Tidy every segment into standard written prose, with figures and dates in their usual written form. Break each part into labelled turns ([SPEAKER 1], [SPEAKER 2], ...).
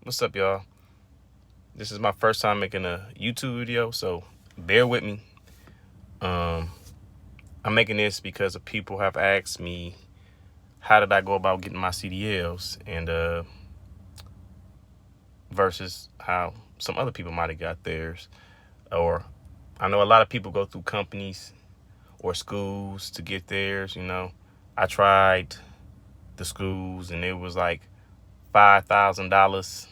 [SPEAKER 1] What's up, y'all? This is my first time making a YouTube video, so bear with me. I'm making this because people have asked me how did I go about getting my CDLs, and versus how some other people might have got theirs. Or I know a lot of people go through companies or schools to get theirs. I tried the schools, and it was like $5,000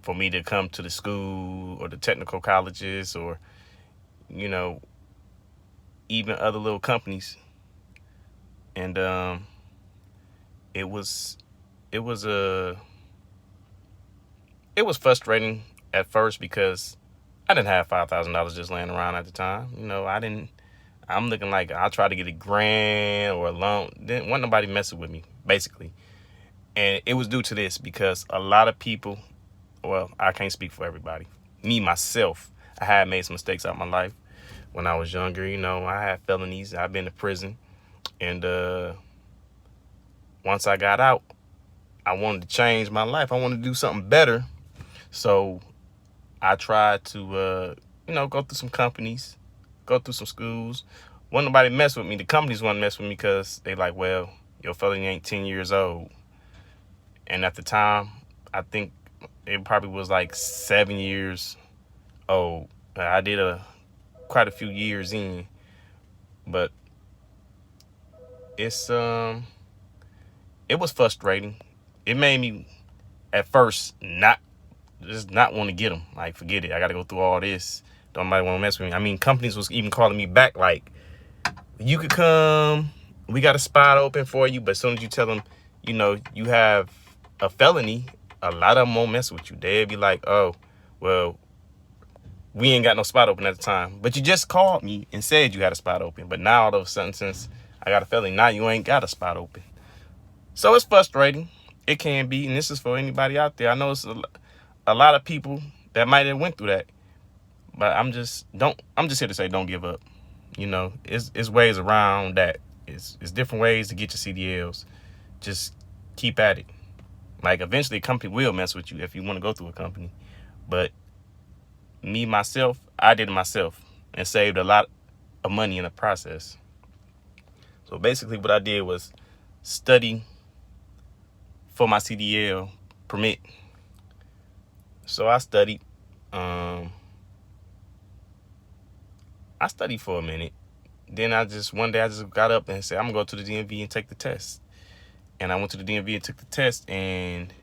[SPEAKER 1] for me to come to the school or the technical colleges, or you know even other little companies. And it was it was a it was frustrating at first because I didn't have $5,000 just laying around at the time. I'm looking like I'll try to get a grant or a loan. Didn't want nobody messing with me, basically. And it was due to this because a lot of people, well, I can't speak for everybody. Me, myself, I had made some mistakes out of my life when I was younger. I had felonies. I've been to prison. And once I got out, I wanted to change my life. I wanted to do something better. So I tried to, go through some companies, go through some schools. Wasn't nobody mess with me. The companies wouldn't mess with me because they like, well, your felony ain't 10 years old. And at the time, I think it probably was like 7 years old. I did quite a few years in, but it was frustrating. It made me at first not want to get them. Like, forget it. I got to go through all this. Don't nobody want to mess with me. I mean, companies was even calling me back like, you could come. We got a spot open for you. But as soon as you tell them, you have a felony, a lot of them won't mess with you. They'll be like, oh, well, we ain't got no spot open at the time. But you just called me and said you had a spot open. But now all of a sudden, since I got a felony, now you ain't got a spot open. So it's frustrating. It can be. And this is for anybody out there. I know it's a lot of people that might have went through that. But I'm just here to say, don't give up. It's ways around that. It's different ways to get your CDLs. Just keep at it. Like, eventually a company will mess with you if you want to go through a company. But me, myself, I did it myself and saved a lot of money in the process. So basically what I did was study for my CDL permit. So I studied. I studied for a minute. Then one day I just got up and said, I'm going to go to the DMV and take the test. And I went to the DMV and took the test, and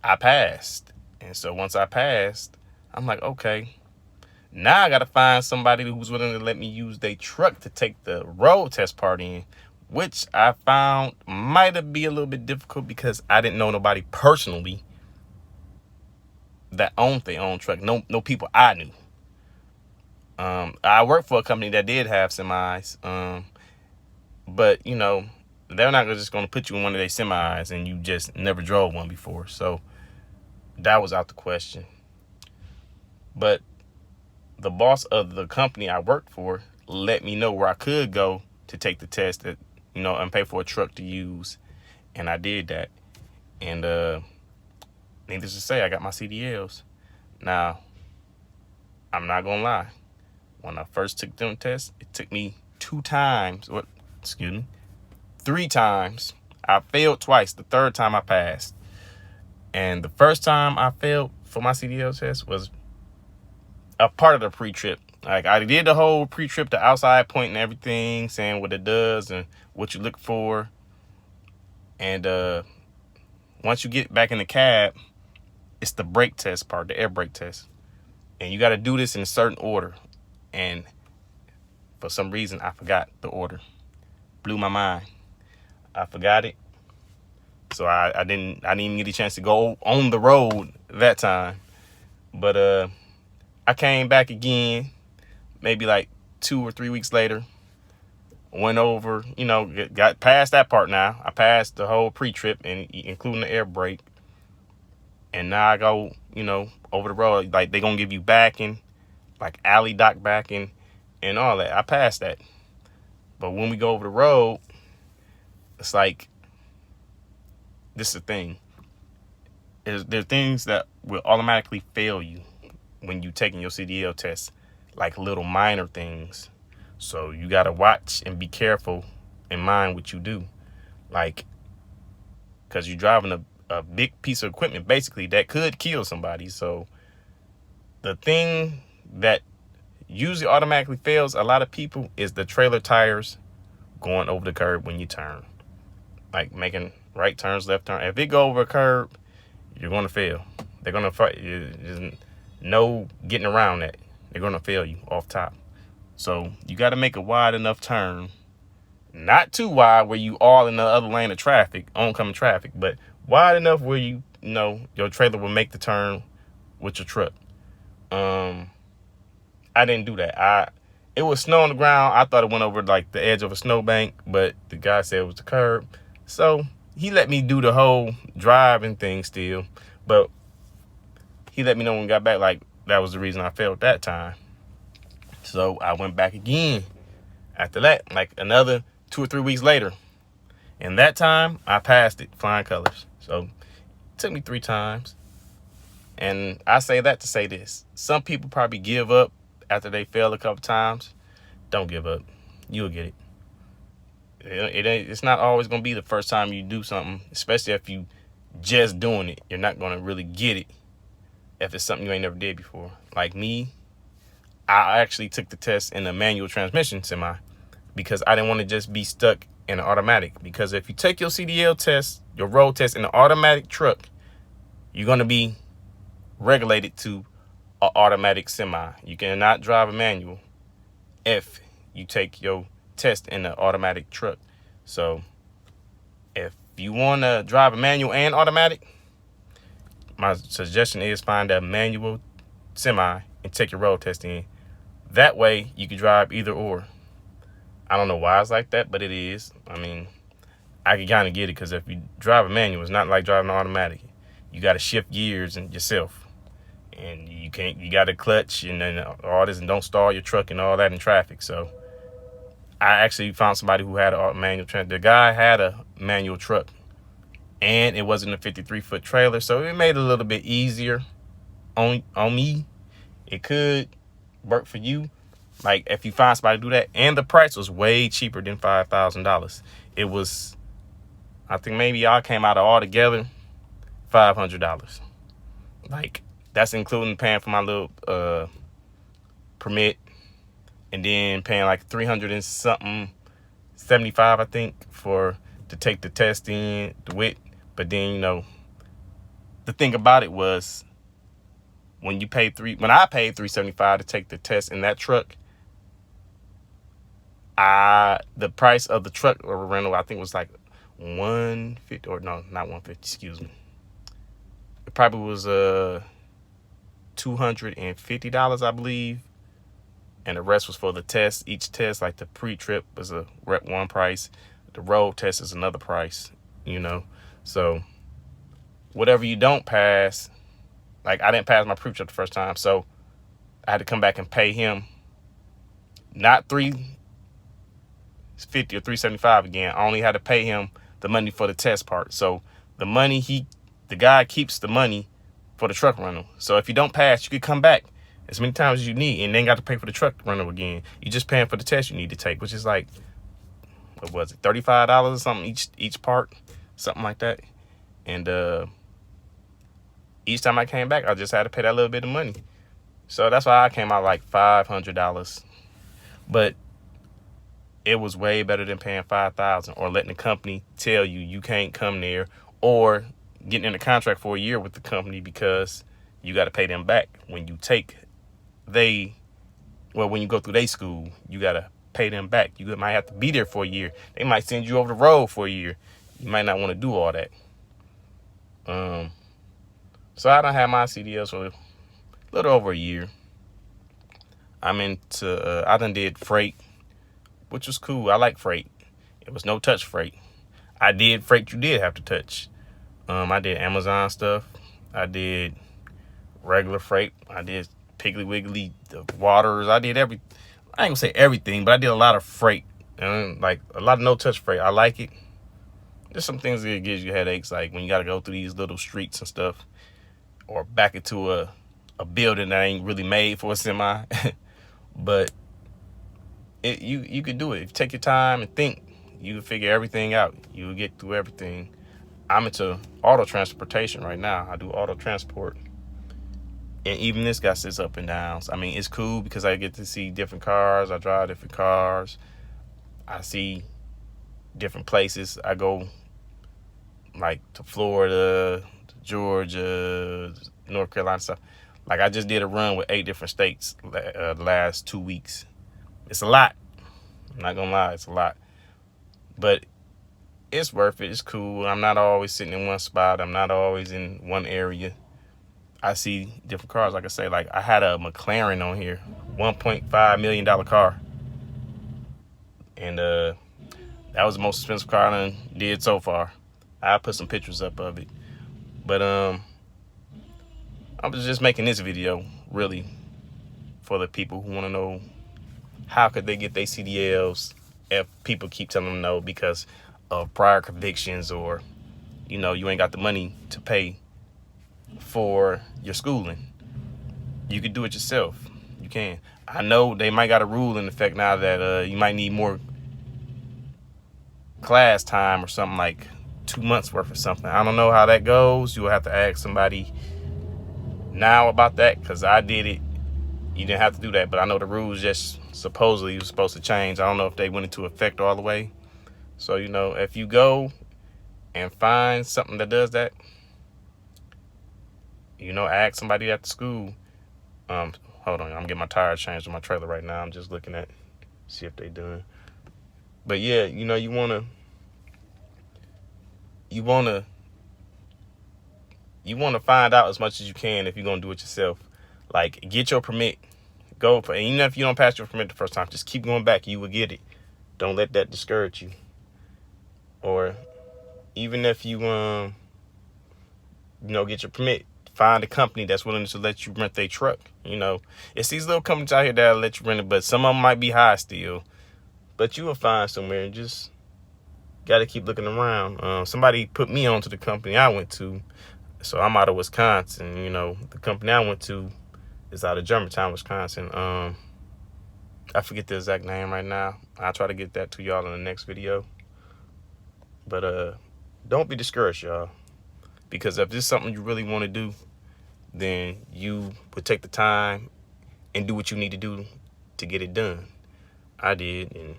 [SPEAKER 1] I passed. And so once I passed, I'm like, okay, now I got to find somebody who's willing to let me use their truck to take the road test part in, which I found might have been a little bit difficult because I didn't know nobody personally that owned their own truck. No people I knew. I worked for a company that did have semis, but they're not just going to put you in one of their semis and you just never drove one before. So that was out the question. But the boss of the company I worked for let me know where I could go to take the test, and pay for a truck to use. And I did that. And needless to say, I got my CDLs. Now, I'm not going to lie. When I first took them tests, it took me 3 times. I failed twice. The third time I passed. And the first time I failed for my CDL test was a part of the pre-trip. Like, I did the whole pre-trip, the outside point and everything, saying what it does and what you look for. And once you get back in the cab, it's the brake test part, the air brake test. And you got to do this in a certain order. And for some reason, I forgot the order. Blew my mind. I forgot it. So I didn't even get a chance to go on the road that time. But I came back again, maybe like 2 or 3 weeks later. Went over, got past that part now. I passed the whole pre-trip, including the air brake. And now I go, over the road. Like, they going to give you backing, like alley dock backing and all that. I passed that. But when we go over the road, it's like, this is the thing. there are things that will automatically fail you when you taking your CDL test, like little minor things. So you gotta watch and be careful in mind what you do, like, because you're driving a big piece of equipment basically that could kill somebody. So the thing that usually automatically fails a lot of people is the trailer tires going over the curb when you turn, like making right turns, left turn. If it go over a curb, you're gonna fail. They're gonna fight. There's no getting around that. They're gonna fail you off top. So you got to make a wide enough turn, not too wide where you all in the other lane of traffic, oncoming traffic, but wide enough where you know your trailer will make the turn with your truck. I didn't do that. It was snow on the ground. I thought it went over like the edge of a snowbank, but the guy said it was the curb. So he let me do the whole driving thing still, but he let me know when we got back, like, that was the reason I failed that time. So I went back again after that, like another 2 or 3 weeks later. And that time I passed it, flying colors. So it took me 3 times. And I say that to say this. Some people probably give up after they fail a couple times. Don't give up. You'll get it. It's not always going to be the first time you do something, especially if you just doing it. You're not going to really get it if it's something you ain't never did before. Like me, I actually took the test in a manual transmission semi because I didn't want to just be stuck in an automatic. Because if you take your CDL test, your road test in an automatic truck, you're going to be regulated to an automatic semi. You cannot drive a manual if you take your test in an automatic truck. So if you want to drive a manual and automatic, my suggestion is find a manual semi and take your road test in. That way you can drive either or. I don't know why it's like that, but it is. I mean, I can kind of get it because if you drive a manual, it's not like driving an automatic. You got to shift gears and yourself, and you got to clutch and then all this, and don't stall your truck and all that in traffic. So I actually found somebody who had a manual truck. The guy had a manual truck, and it wasn't a 53-foot trailer, so it made it a little bit easier on me. It could work for you, like if you find somebody to do that. And the price was way cheaper than $5,000. It was, I think maybe y'all came out of all together $500. Like, that's including paying for my little permit, and then paying like 300 and something, 75 I think, to take the test in the WIT. But then, you know, the thing about it was, when I paid $375 to take the test in that truck, the price of the truck or rental, I think, was like $150, or no, not $150, excuse me. It probably was $250, I believe. And the rest was for the test. Each test, like the pre-trip was a rep one price. The road test is another price, you know. So whatever you don't pass, like I didn't pass my pre-trip the first time, so I had to come back and pay him not $350 or $375 again. I only had to pay him the money for the test part. So the guy keeps the money for the truck rental. So if you don't pass, you could come back as many times as you need and then got to pay for the truck rental again. You just paying for the test you need to take, which is like, what was it, $35 or something each part, something like that. And each time I came back, I just had to pay that little bit of money. So that's why I came out like $500. But it was way better than paying $5,000 or letting the company tell you can't come there, or getting in a contract for a year with the company because you got to pay them back when you when you go through their school. You got to pay them back. You might have to be there for a year. They might send you over the road for a year. You might not want to do all that. So I done had my CDLs for a little over a year. I'm into, I done did freight, which was cool. I like freight. It was no touch freight. I did freight you did have to touch. I did Amazon stuff. I did regular freight. I did Piggly Wiggly, the waters. I did I ain't gonna say everything, but I did a lot of freight. And like a lot of no touch freight. I like it. There's some things that gives you headaches, like when you got to go through these little streets and stuff, or back into a building that ain't really made for a semi. But you could do it. If you take your time and think, you can figure everything out. You will get through everything. I'm into auto transportation right now. I do auto transport. And even this got its up and downs. I mean, it's cool because I get to see different cars. I drive different cars. I see different places. I go like to Florida, to Georgia, North Carolina stuff. Like I just did a run with 8 different states the last 2 weeks. It's a lot. I'm not gonna lie, it's a lot. But it's worth it. It's cool. I'm not always sitting in one spot. I'm not always in one area. I see different cars. Like I say, like I had a McLaren on here, $1.5 million car. And that was the most expensive car I did so far. I put some pictures up of it. But I was just making this video really for the people who want to know how could they get their CDLs if people keep telling them no because of prior convictions, or you ain't got the money to pay for your schooling. You can do it yourself. You can. I know they might got a rule in effect now that you might need more class time or something, like 2 months worth or something. I don't know how that goes. You'll have to ask somebody now about that, because I did it. You didn't have to do that, but I know the rules just supposedly was supposed to change. I don't know if they went into effect all the way. So, if you go and find something that does that, ask somebody at the school. Hold on, I'm getting my tire changed on my trailer right now. I'm just looking at, see if they done. But yeah, you wanna find out as much as you can if you're gonna do it yourself. Like, get your permit. Go for it. And even if you don't pass your permit the first time, just keep going back. You will get it. Don't let that discourage you. Or even if you get your permit, find a company that's willing to let you rent their truck. It's these little companies out here that'll let you rent it, but some of them might be high still. But you will find somewhere, and just got to keep looking around. Somebody put me onto the company I went to. So I'm out of Wisconsin. The company I went to is out of Germantown, Wisconsin. I forget the exact name right now. I'll try to get that to y'all in the next video. But don't be discouraged, y'all. Because if this is something you really want to do, then you would take the time and do what you need to do to get it done. I did, and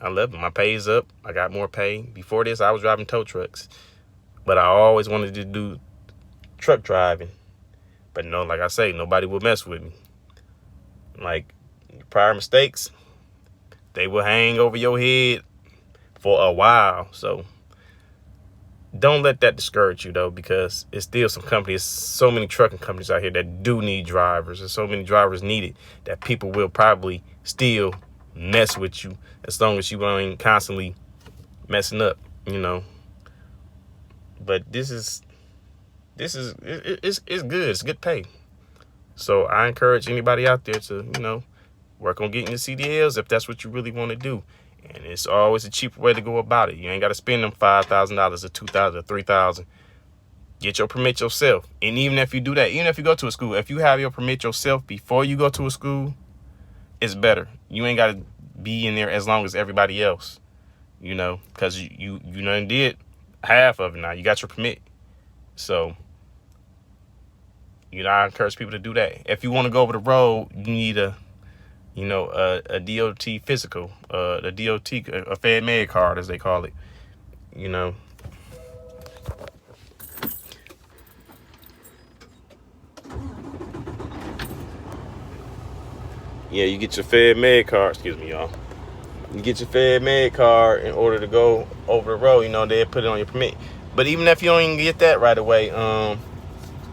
[SPEAKER 1] I love it. My pay is up. I got more pay. Before this, I was driving tow trucks. But I always wanted to do truck driving. But no, like I say, nobody will mess with me. Like, prior mistakes, they will hang over your head for a while. So don't let that discourage you, though, because it's still some companies, so many trucking companies out here that do need drivers. There's so many drivers needed that people will probably still mess with you as long as you ain't constantly messing up, But it's good. It's good pay. So I encourage anybody out there to, work on getting your CDLs if that's what you really want to do. And it's always a cheaper way to go about it. You ain't got to spend them $5,000 or $2,000 or $3,000. Get your permit yourself. And even if you do that, even if you go to a school, if you have your permit yourself before you go to a school, it's better. You ain't got to be in there as long as everybody else, because you did half of it now. You got your permit. So, I encourage people to do that. If you want to go over the road, you need a DOT physical, a DOT, a Fed Med card, as they call it, Yeah, you get your Fed Med card, excuse me, y'all. You get your Fed Med card in order to go over the road, they'll put it on your permit. But even if you don't even get that right away,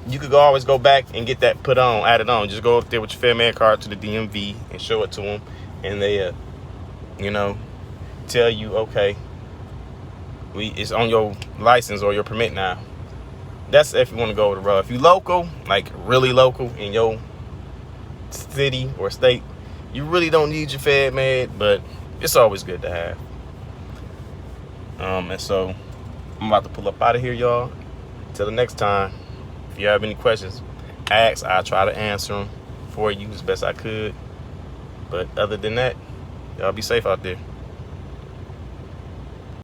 [SPEAKER 1] you could always go back and get that added on. Just go up there with your Fed Med card to the DMV and show it to them. And they, tell you, okay, it's on your license or your permit now. That's if you want to go over the road. If you local, like really local in your city or state, you really don't need your Fed Med, but it's always good to have. And so I'm about to pull up out of here, y'all. Till the next time, if you have any questions, ask. I'll try to answer them for you as best I could. But other than that, y'all be safe out there.